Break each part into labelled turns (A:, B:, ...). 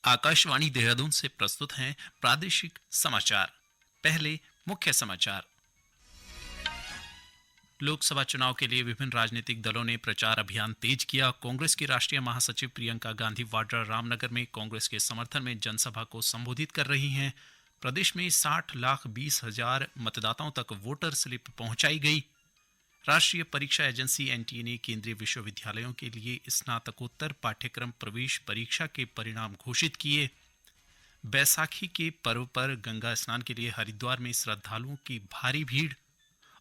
A: आकाशवाणी देहरादून से प्रस्तुत हैं प्रादेशिक समाचार। पहले मुख्य समाचार। लोकसभा चुनाव के लिए विभिन्न राजनीतिक दलों ने प्रचार अभियान तेज किया। कांग्रेस की राष्ट्रीय महासचिव प्रियंका गांधी वाड्रा रामनगर में कांग्रेस के समर्थन में जनसभा को संबोधित कर रही हैं। प्रदेश में 60,20,000 मतदाताओं तक वोटर स्लिप पहुंचाई गई। राष्ट्रीय परीक्षा एजेंसी एनटीए ने केंद्रीय विश्वविद्यालयों के लिए स्नातकोत्तर पाठ्यक्रम प्रवेश परीक्षा के परिणाम घोषित किए। बैसाखी के पर्व पर गंगा स्नान के लिए हरिद्वार में श्रद्धालुओं की भारी भीड़।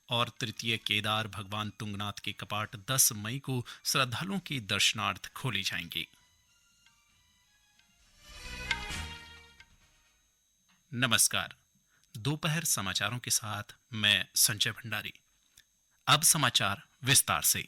A: और तृतीय केदार भगवान तुंगनाथ के कपाट 10 मई को श्रद्धालुओं के दर्शनार्थ खोले जाएंगे। नमस्कार, दोपहर समाचारों के साथ मैं संजय भंडारी। अब समाचार विस्तार से।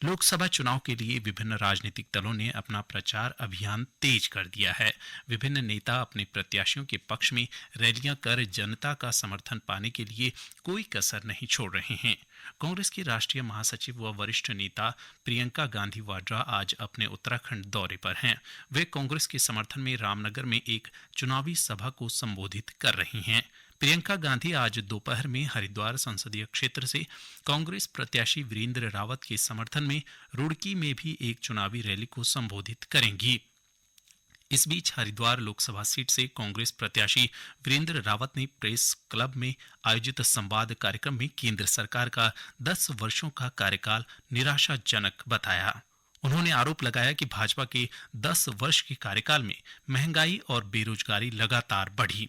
A: लोकसभा चुनाव के लिए विभिन्न राजनीतिक दलों ने अपना प्रचार अभियान तेज कर दिया है। विभिन्न नेता अपने प्रत्याशियों के पक्ष में रैलियां कर जनता का समर्थन पाने के लिए कोई कसर नहीं छोड़ रहे हैं। कांग्रेस की राष्ट्रीय महासचिव व वरिष्ठ नेता प्रियंका गांधी वाड्रा आज अपने उत्तराखंड दौरे पर हैं। वे कांग्रेस के समर्थन में रामनगर में एक चुनावी सभा को संबोधित कर रही हैं। प्रियंका गांधी आज दोपहर में हरिद्वार संसदीय क्षेत्र से कांग्रेस प्रत्याशी वीरेंद्र रावत के समर्थन में रुड़की में भी एक चुनावी रैली को संबोधित करेंगी। इस बीच हरिद्वार लोकसभा सीट से कांग्रेस प्रत्याशी वीरेंद्र रावत ने प्रेस क्लब में आयोजित संवाद कार्यक्रम में केंद्र सरकार का 10 वर्षों का कार्यकाल निराशाजनक बताया। उन्होंने आरोप लगाया कि भाजपा के 10 वर्ष के कार्यकाल में महंगाई और बेरोजगारी लगातार बढ़ी।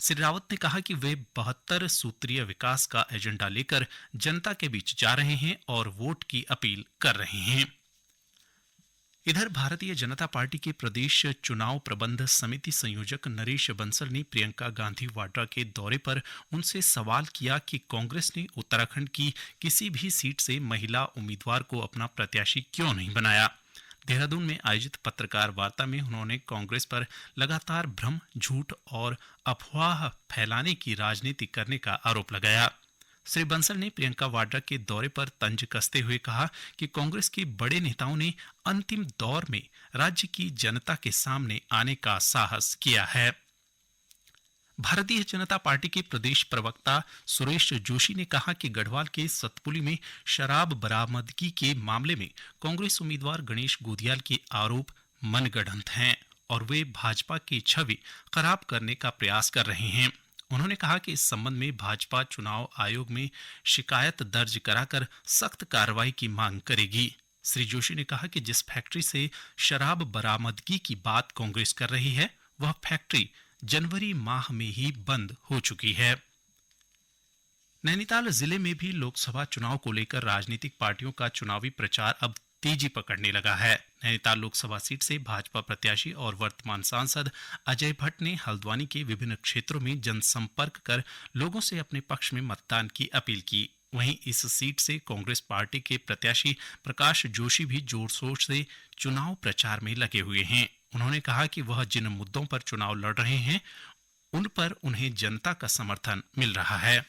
A: श्री रावत ने कहा कि वे 72 सूत्रीय विकास का एजेंडा लेकर जनता के बीच जा रहे हैं और वोट की अपील कर रहे हैं। इधर भारतीय जनता पार्टी के प्रदेश चुनाव प्रबंध समिति संयोजक नरेश बंसल ने प्रियंका गांधी वाड्रा के दौरे पर उनसे सवाल किया कि कांग्रेस ने उत्तराखंड की किसी भी सीट से महिला उम्मीदवार को अपना प्रत्याशी क्यों नहीं बनाया। देहरादून में आयोजित पत्रकार वार्ता में उन्होंने कांग्रेस पर लगातार भ्रम, झूठ और अफवाह फैलाने की राजनीति करने का आरोप लगाया। श्री बंसल ने प्रियंका वाड्रा के दौरे पर तंज कसते हुए कहा कि कांग्रेस के बड़े नेताओं ने अंतिम दौर में राज्य की जनता के सामने आने का साहस किया है। भारतीय जनता पार्टी के प्रदेश प्रवक्ता सुरेश जोशी ने कहा कि गढ़वाल के सतपुली में शराब बरामदगी के मामले में कांग्रेस उम्मीदवार गणेश गोदियाल के आरोप मनगढ़ंत हैं और वे भाजपा की छवि खराब करने का प्रयास कर रहे हैं। उन्होंने कहा कि इस संबंध में भाजपा चुनाव आयोग में शिकायत दर्ज कराकर सख्त कार्रवाई की मांग करेगी। श्री जोशी ने कहा कि जिस फैक्ट्री से शराब बरामदगी की बात कांग्रेस कर रही है, वह फैक्ट्री जनवरी माह में ही बंद हो चुकी है। नैनीताल जिले में भी लोकसभा चुनाव को लेकर राजनीतिक पार्टियों का चुनावी प्रचार अब तेजी पकड़ने लगा है। नैनीताल लोकसभा सीट से भाजपा प्रत्याशी और वर्तमान सांसद अजय भट्ट ने हल्द्वानी के विभिन्न क्षेत्रों में जनसंपर्क कर लोगों से अपने पक्ष में मतदान की अपील की। वहीं इस सीट से कांग्रेस पार्टी के प्रत्याशी प्रकाश जोशी भी जोर शोर से चुनाव प्रचार में लगे हुए हैं। उन्होंने कहा कि वह जिन मुद्दों पर चुनाव लड़ रहे हैं, उन पर उन्हें जनता का समर्थन मिल रहा है।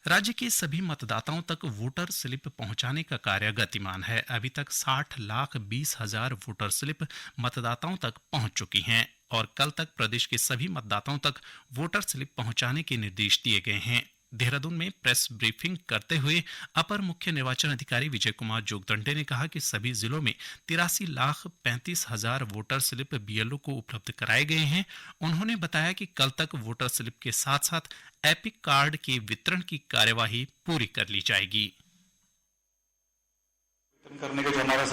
A: राज्य के सभी मतदाताओं तक वोटर स्लिप पहुंचाने का कार्य गतिमान है। अभी तक 60,20,000 वोटर स्लिप मतदाताओं तक पहुंच चुकी हैं और कल तक प्रदेश के सभी मतदाताओं तक वोटर स्लिप पहुंचाने के निर्देश दिए गए हैं। देहरादून में प्रेस ब्रीफिंग करते हुए अपर मुख्य निर्वाचन अधिकारी विजय कुमार जोगदंडे ने कहा कि सभी जिलों में 83,35,000 वोटर स्लिप बीएलओ को उपलब्ध कराए गए हैं। उन्होंने बताया कि कल तक वोटर स्लिप के साथ साथ एपिक कार्ड के वितरण की कार्यवाही पूरी कर ली जाएगी।
B: करने का जो हमारा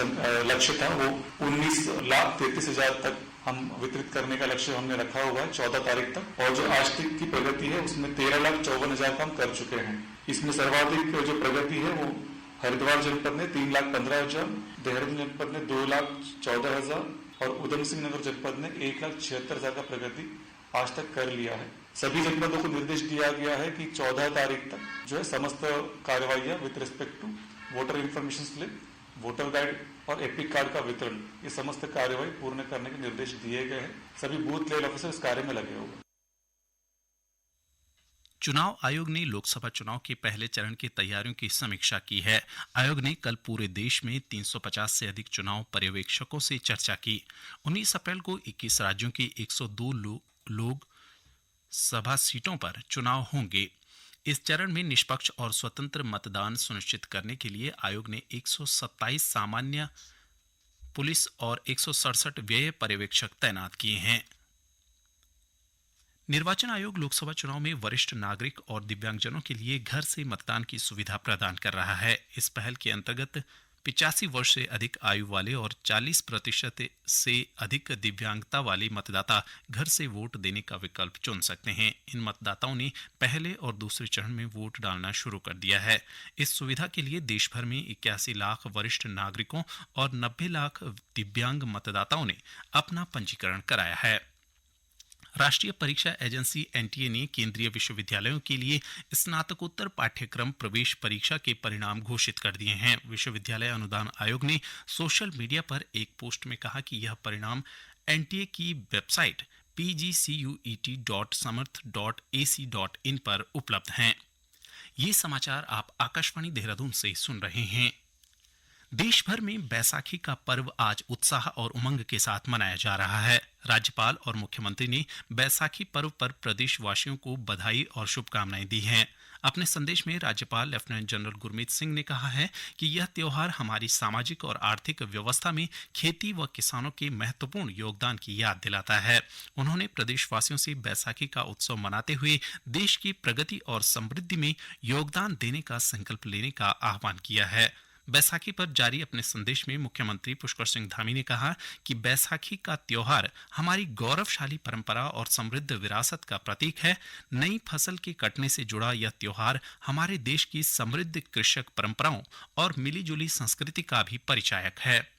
B: लक्ष्य था वो 19,33,000 तक हम वितरित करने का लक्ष्य हमने रखा हुआ है 14 तारीख तक। और जो आज तक की प्रगति है उसमें 13,54,000 हम कर चुके हैं। इसमें सर्वाधिक जो प्रगति है वो हरिद्वार जनपद ने 3,15,000, देहरादून जनपद ने 2,14,000 और उधम सिंह नगर जनपद ने 1,76,000 का प्रगति आज तक कर लिया है। सभी जनपदों को निर्देश दिया गया है कि 14 तारीख तक जो है समस्त कार्रवाइयां with respect to voter information slip, voter guide और एपिक कार्ड का वितरण, ये समस्त कार्यवाही पूर्ण करने के निर्देश दिए गए हैं। सभी बूथ लेवल ऑफिसर इस कार्य में लगे हुए।
A: चुनाव आयोग ने लोकसभा चुनाव के पहले चरण की तैयारियों की समीक्षा की है। आयोग ने कल पूरे देश में 350 से अधिक चुनाव पर्यवेक्षकों से चर्चा की। 19 अप्रैल को 21 राज्यों की 102 लोक सभा सीटों पर चुनाव होंगे। इस चरण में निष्पक्ष और स्वतंत्र मतदान सुनिश्चित करने के लिए आयोग ने 127 सामान्य पुलिस और 167 व्यय पर्यवेक्षक तैनात किए हैं। निर्वाचन आयोग लोकसभा चुनाव में वरिष्ठ नागरिक और दिव्यांगजनों के लिए घर से मतदान की सुविधा प्रदान कर रहा है। इस पहल के अंतर्गत 85 वर्ष से अधिक आयु वाले और 40% से अधिक दिव्यांगता वाले मतदाता घर से वोट देने का विकल्प चुन सकते हैं। इन मतदाताओं ने पहले और दूसरे चरण में वोट डालना शुरू कर दिया है। इस सुविधा के लिए देश भर में 81 लाख वरिष्ठ नागरिकों और 90 लाख दिव्यांग मतदाताओं ने अपना पंजीकरण कराया है। राष्ट्रीय परीक्षा एजेंसी एनटीए ने केंद्रीय विश्वविद्यालयों के लिए स्नातकोत्तर पाठ्यक्रम प्रवेश परीक्षा के परिणाम घोषित कर दिए हैं। विश्वविद्यालय अनुदान आयोग ने सोशल मीडिया पर एक पोस्ट में कहा कि यह परिणाम एनटीए की वेबसाइट pgcut.samarth.ac.in पर उपलब्ध हैं। ये समाचार आप आकाशवाणी देहरादून से सुन रहे हैं। देश भर में बैसाखी का पर्व आज उत्साह और उमंग के साथ मनाया जा रहा है। राज्यपाल और मुख्यमंत्री ने बैसाखी पर्व पर प्रदेशवासियों को बधाई और शुभकामनाएं दी हैं। अपने संदेश में राज्यपाल लेफ्टिनेंट जनरल गुरमीत सिंह ने कहा है कि यह त्योहार हमारी सामाजिक और आर्थिक व्यवस्था में खेती व किसानों के महत्वपूर्ण योगदान की याद दिलाता है। उन्होंने प्रदेशवासियों से बैसाखी का उत्सव मनाते हुए देश की प्रगति और समृद्धि में योगदान देने का संकल्प लेने का आह्वान किया है। बैसाखी पर जारी अपने संदेश में मुख्यमंत्री पुष्कर सिंह धामी ने कहा कि बैसाखी का त्योहार हमारी गौरवशाली परंपरा और समृद्ध विरासत का प्रतीक है। नई फसल के कटने से जुड़ा यह त्योहार हमारे देश की समृद्ध कृषक परंपराओं और मिलीजुली संस्कृति का भी परिचायक है।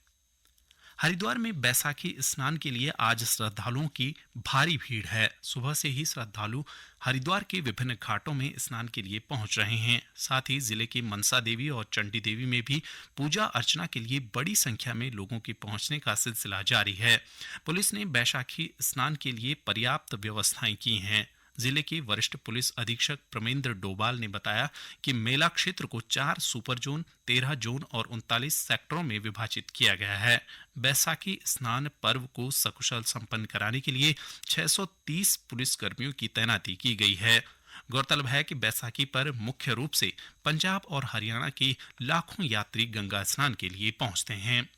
A: हरिद्वार में बैसाखी स्नान के लिए आज श्रद्धालुओं की भारी भीड़ है। सुबह से ही श्रद्धालु हरिद्वार के विभिन्न घाटों में स्नान के लिए पहुंच रहे हैं। साथ ही जिले की मनसा देवी और चंडी देवी में भी पूजा अर्चना के लिए बड़ी संख्या में लोगों के पहुंचने का सिलसिला जारी है। पुलिस ने बैसाखी स्नान के लिए पर्याप्त व्यवस्थाएं की हैं। जिले के वरिष्ठ पुलिस अधीक्षक प्रमेंद्र डोभाल ने बताया कि मेला क्षेत्र को 4 सुपर जोन, 13 जोन और 39 सेक्टरों में विभाजित किया गया है। बैसाखी स्नान पर्व को सकुशल संपन्न कराने के लिए 630 पुलिसकर्मियों की तैनाती की गई है। गौरतलब है कि बैसाखी पर मुख्य रूप से पंजाब और हरियाणा के लाखों यात्री गंगा स्नान के लिए पहुंचते हैं।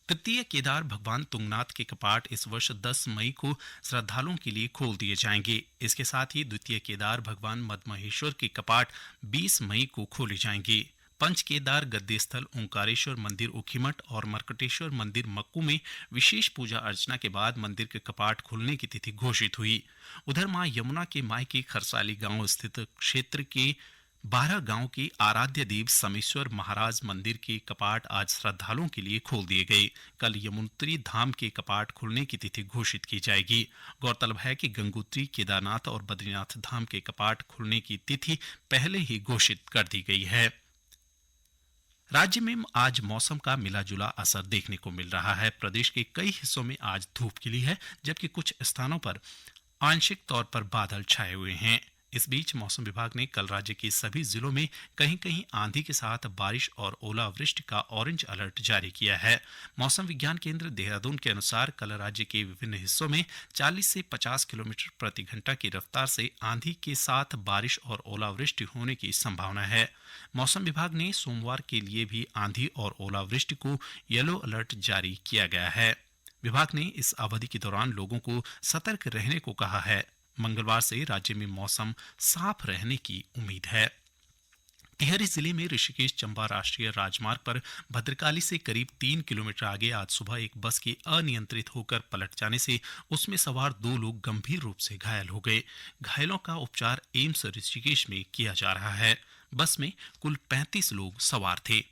A: तृतीय केदार भगवान तुंगनाथ के कपाट इस वर्ष 10 मई को श्रद्धालुओं के लिए खोल दिए जाएंगे। इसके साथ ही द्वितीय केदार भगवान मदमहेश्वर के कपाट 20 मई को खोले जाएंगे। पंच केदार गद्दीस्थल ओंकारेश्वर मंदिर ऊखीमठ और मरकटेश्वर मंदिर मक्कू में विशेष पूजा अर्चना के बाद मंदिर के कपाट खुलने की तिथि घोषित हुई। उधर मां यमुना के मायके खरसाली गांव स्थित क्षेत्र के 12 गांव के आराध्य देव समेश्वर महाराज मंदिर के कपाट आज श्रद्धालुओं के लिए खोल दिए गए। कल यमुनोत्री धाम के कपाट खुलने की तिथि घोषित की जाएगी। गौरतलब है कि गंगोत्री, केदारनाथ और बद्रीनाथ धाम के कपाट खुलने की तिथि पहले ही घोषित कर दी गई है। राज्य में आज मौसम का मिला-जुला असर देखने को मिल रहा है। प्रदेश के कई हिस्सों में आज धूप खिली है, जबकि कुछ स्थानों पर आंशिक तौर पर बादल छाए हुए हैं। इस बीच मौसम विभाग ने कल राज्य के सभी जिलों में कहीं-कहीं आंधी के साथ बारिश और ओलावृष्टि का ऑरेंज अलर्ट जारी किया है। मौसम विज्ञान केंद्र देहरादून के अनुसार कल राज्य के विभिन्न हिस्सों में 40 से 50 किलोमीटर प्रति घंटा की रफ्तार से आंधी के साथ बारिश और ओलावृष्टि होने की संभावना है। मौसम विभाग ने सोमवार के लिए भी आंधी और ओलावृष्टि को येलो अलर्ट जारी किया गया है। विभाग ने इस अवधि के दौरान लोगों को सतर्क रहने को कहा है। मंगलवार से राज्य में मौसम साफ रहने की उम्मीद है। टिहरी जिले में ऋषिकेश चंबा राष्ट्रीय राजमार्ग पर भद्रकाली से करीब 3 किलोमीटर आगे आज सुबह एक बस के अनियंत्रित होकर पलट जाने से उसमें सवार 2 लोग गंभीर रूप से घायल हो गए। घायलों का उपचार एम्स ऋषिकेश में किया जा रहा है। बस में कुल 35 लोग सवार थे।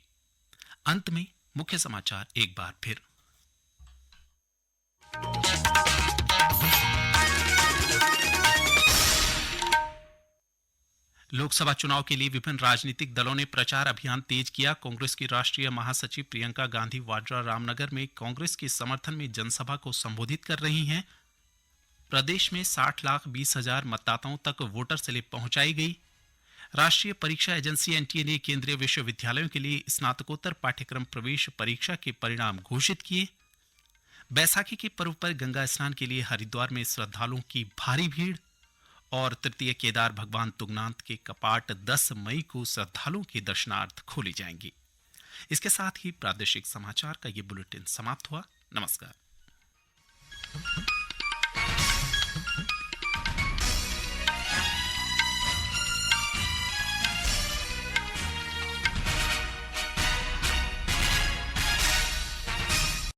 A: अंत में मुख्य समाचार एक बार फिर। लोकसभा चुनाव के लिए विभिन्न राजनीतिक दलों ने प्रचार अभियान तेज किया। कांग्रेस की राष्ट्रीय महासचिव प्रियंका गांधी वाड्रा रामनगर में कांग्रेस के समर्थन में जनसभा को संबोधित कर रही हैं। प्रदेश में 60,20,000 मतदाताओं तक वोटर स्लिप पहुंचाई गई। राष्ट्रीय परीक्षा एजेंसी एनटीए ने केंद्रीय विश्वविद्यालयों के लिए स्नातकोत्तर पाठ्यक्रम प्रवेश परीक्षा के परिणाम घोषित किए। बैसाखी के पर्व पर गंगा स्नान के लिए हरिद्वार में श्रद्धालुओं की भारी भीड़। और तृतीय केदार भगवान तुंगनाथ के कपाट 10 मई को श्रद्धालुओं के दर्शनार्थ खोले जाएंगे। इसके साथ ही प्रादेशिक समाचार का ये बुलेटिन समाप्त हुआ। नमस्कार।